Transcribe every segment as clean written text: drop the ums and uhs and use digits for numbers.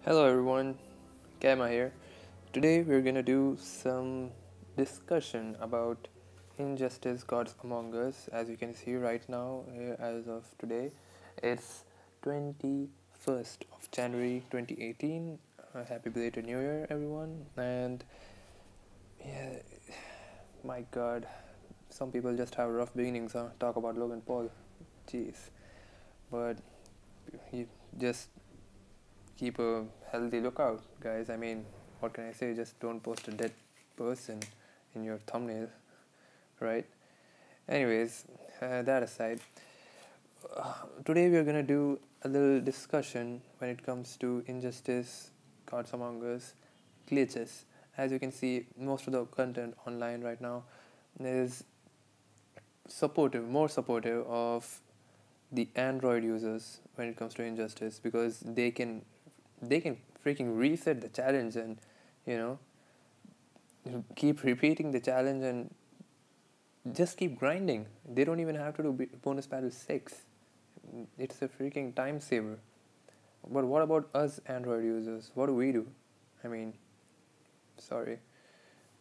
Hello everyone, Kama here. Today we're gonna do some discussion about Injustice Gods Among Us. As you can see right now, as of today, it's 21st of January 2018. Happy belated New Year, everyone. And yeah, my god, some people just have rough beginnings, huh? Talk about Logan Paul. Jeez. But you just keep a healthy lookout, guys. I mean, what can I say? Just don't post a dead person in your thumbnail, right? Anyways, that aside, today we are gonna do a little discussion when it comes to Injustice, Gods Among Us, glitches. As you can see, most of the content online right now is more supportive of the Android users when it comes to Injustice because they can freaking reset the challenge and you know keep repeating the challenge and just keep grinding. They don't even have to do bonus battle 6. It's a freaking time saver. But what about us Android users? What do we do? I mean, sorry,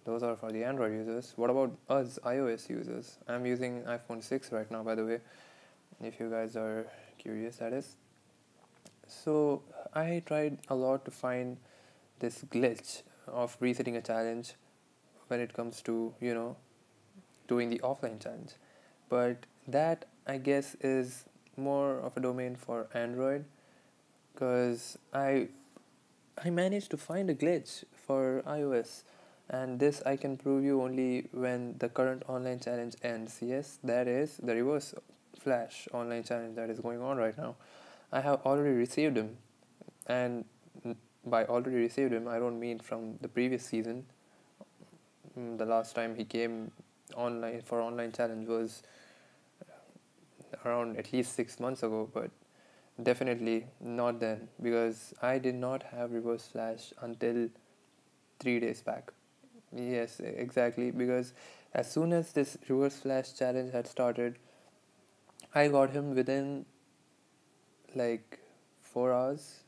those are for the Android users. What about us iOS users? I'm using iPhone 6 right now, by the way, if you guys are curious, that is. So I tried a lot to find this glitch of resetting a challenge when it comes to doing the offline challenge, but that I guess is more of a domain for Android because I managed to find a glitch for iOS, and this I can prove you only when the current online challenge ends. Yes, that is the reverse flash online challenge that is going on right now. I have already received him, and by already received him, I don't mean from the previous season. The last time he came online for online challenge was around at least 6 months ago, but definitely not then because I did not have reverse flash until 3 days back. Yes, exactly, because as soon as this reverse flash challenge had started, I got him within like 4 hours.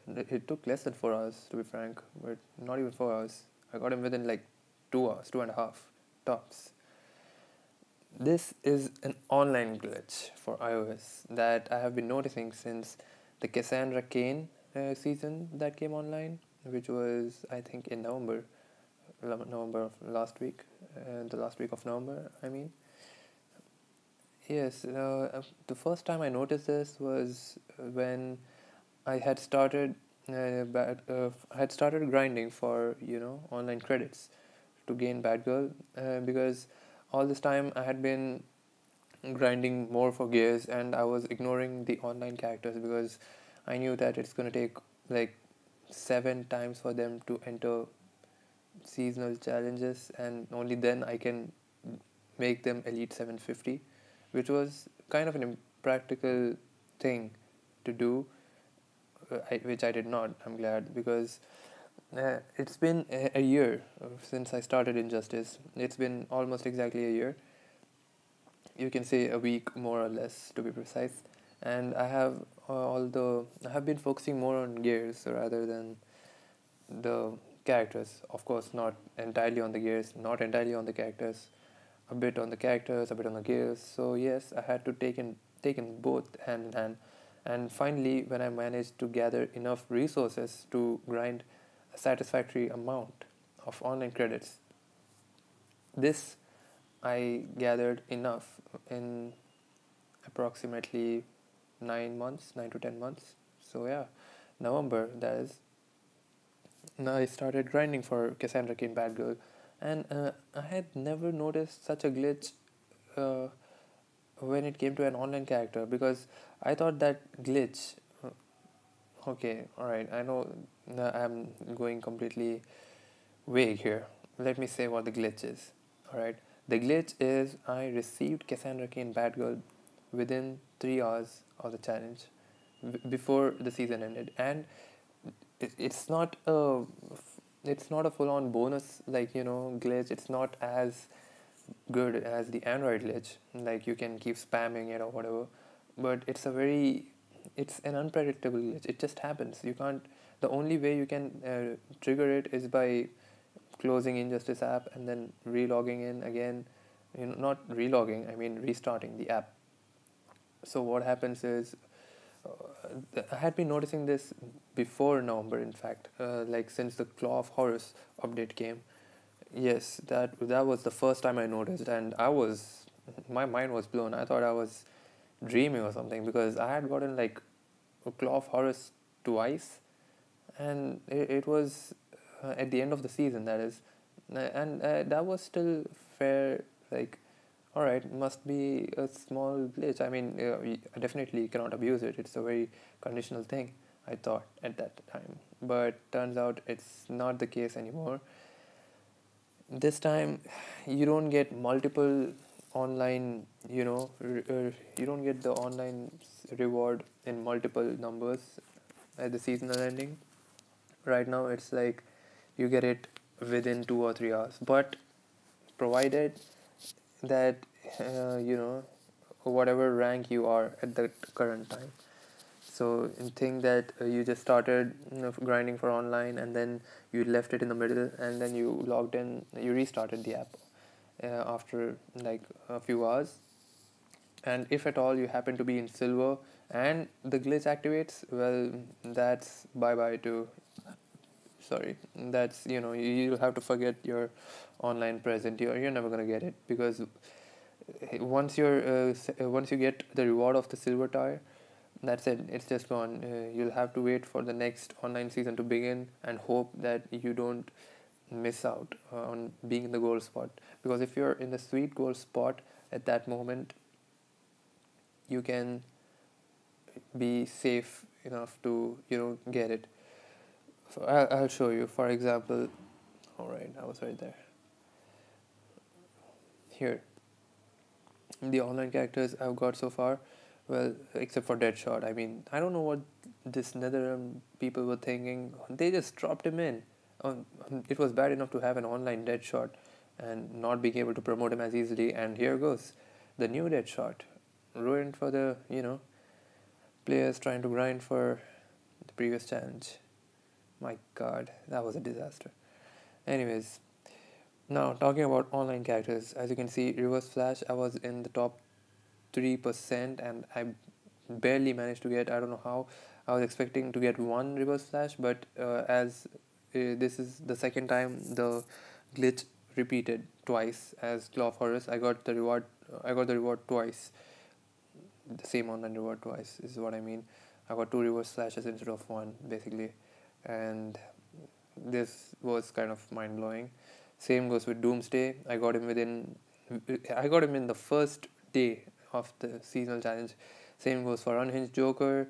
It took less than 4 hours to be frank, but not even 4 hours. I got him within like 2 hours, two and a half tops. This is an online glitch for iOS that I have been noticing since the Cassandra Kane season that came online, which was I think in November of last week, the last week of November. I mean, yes. The first time I noticed this was when I had started. I had started grinding for online credits to gain Bad Girl because all this time I had been grinding more for gears and I was ignoring the online characters because I knew that it's gonna take like 7 times for them to enter seasonal challenges and only then I can make them Elite 750, which was kind of an impractical thing to do, which I did not. I'm glad because it's been a year since I started Injustice. It's been almost exactly a year. You can say a week more or less to be precise. And although I have been focusing more on gears rather than the characters. Of course, not entirely on the gears, not entirely on the characters. A bit on the characters, a bit on the gears. So yes, I had to take in both hand in hand. And finally, when I managed to gather enough resources to grind a satisfactory amount of online credits, this I gathered enough in approximately 9 months, 9 to 10 months. So yeah, November that is. Now I started grinding for Cassandra Kane Bad Girl, and I had never noticed such a glitch uh, when it came to an online character because I thought that glitch. Okay, all right. I know I'm going completely vague here. Let me say what the glitch is. All right. The glitch is I received Cassandra Kane Bad Girl within 3 hours of the challenge before the season ended, and it's not a full on bonus like glitch. It's not as good as the Android glitch. Like you can keep spamming it or whatever, but it's an unpredictable glitch. It just happens. You can't. The only way you can trigger it is by closing Injustice app and then relogging in again. Not relogging. I mean restarting the app. So what happens is, I had been noticing this before November. In fact, like since the Claw of Horus update came. Yes, that was the first time I noticed, and my mind was blown. I thought I was dreaming or something because I had gotten like a Claw of Horus twice, and it was at the end of the season, that is. And that was still fair. Like, all right, must be a small glitch. I mean, I definitely cannot abuse it. It's a very conditional thing, I thought at that time, but turns out it's not the case anymore. This time you don't get multiple online, you don't get the online reward in multiple numbers at the seasonal ending. Right now it's like you get it within 2 or 3 hours, but provided that whatever rank you are at the current time. So think that you just started grinding for online, and then you left it in the middle, and then you logged in, you restarted the app after like a few hours. And if at all you happen to be in silver and the glitch activates, well, that's bye bye to, sorry, that's, you'll have to forget your online present. You're never going to get it, because once you get the reward of the silver tire, that's it, it's just gone. You'll have to wait for the next online season to begin and hope that you don't miss out on being in the gold spot, because if you're in the sweet gold spot at that moment, you can be safe enough to get it. So I'll show you, for example. All right, I was right there. Here, the online characters I've got so far, well, except for Deadshot. I mean, I don't know what this Netherrealm people were thinking. They just dropped him in. It was bad enough to have an online Deadshot and not being able to promote him as easily, and here goes the new Deadshot, ruined for the players trying to grind for the previous challenge. My god, that was a disaster. Anyways, now talking about online characters, as you can see, Reverse Flash, I was in the top 3%, and I barely managed to get, I don't know how. I was expecting to get one Reverse Flash, but as this is the second time the glitch repeated twice as Claw of Horus, I got the reward twice. The same online reward twice is what I mean. I got two Reverse Flashes instead of one, basically. And this was kind of mind blowing. Same goes with Doomsday. I got him in the first day of the seasonal challenge. Same goes for Unhinged Joker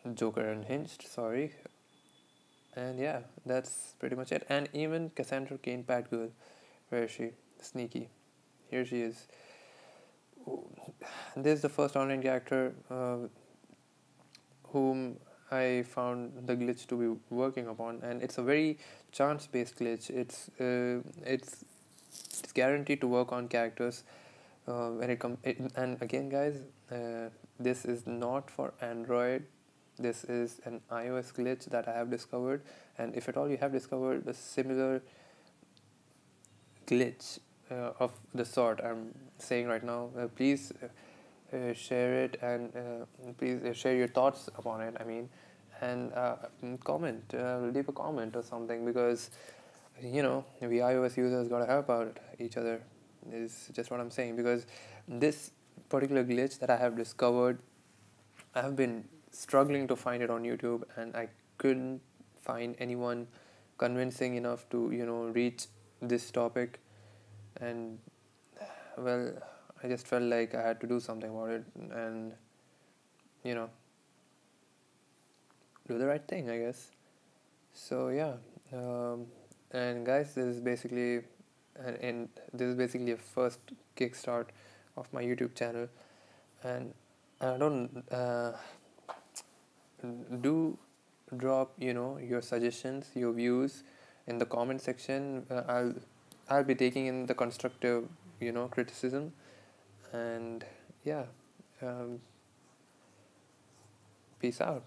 Unhinged, sorry. And yeah, that's pretty much it. And even Cassandra Kane Batgirl, where is she? Sneaky. Here she is. This is the first online character whom I found the glitch to be working upon, and it's a very chance-based glitch. It's guaranteed to work on characters when it comes. And again, guys, this is not for Android. This is an iOS glitch that I have discovered, and if at all you have discovered a similar glitch of the sort I'm saying right now, please share it, and please share your thoughts upon it. I mean, and comment, leave a comment or something, because we iOS users gotta help out each other. Is just what I'm saying, because this particular glitch that I have discovered, I have been struggling to find it on YouTube, and I couldn't find anyone convincing enough to reach this topic. And well, I just felt like I had to do something about it, and do the right thing, I guess. So yeah, and guys, this is basically a first kickstart of my YouTube channel, and I don't do drop your suggestions, your views in the comment section. I'll be taking in the constructive criticism, and yeah, um, Peace out.